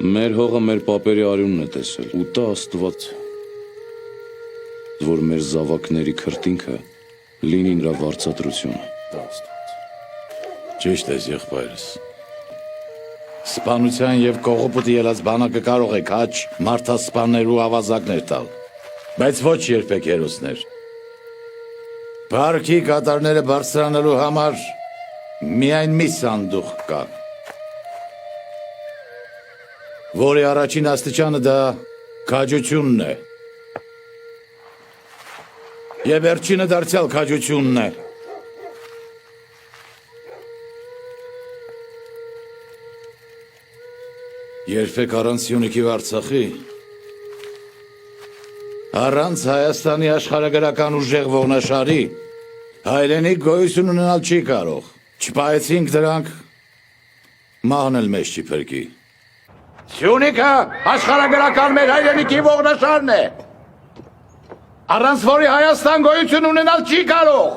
Մեր հողը մեր պապերի արյունն է տեսել, ու տա Աստված, որ մեր զավակների քրտինքը լինի նրա վարձատրությունը։ Ճիշտ ես, եղբայրս։ Սպանության և կողոպուտի ելած բանակը կարող է քաչ մարդասպաններ ու ավազակներ տալ, բայց ոչ երբեք հերոսներ։ Բարքի կատարները բարձրանալու համար միայն մի սանդուղ կա, որի առաջին աստիճանը դա քաջությունն է, և վերջինը դարձյալ քաջությունն է։ Երբեք առանց Սյունիքի ու Արցախի, առանց Հայաստանի աշխարհագրական ուժեղ ողնաշարի, հայրենիք գոյություն ունենալ չի կարող, չպահեցինք դրանք, մահն էլ մեզ չի փրկի։ Սյունիքը աշխարհագրական մեր հայրենիքի ողնաշարն է, առանց որի Հայաստան գոյություն ունենալ չի կարող։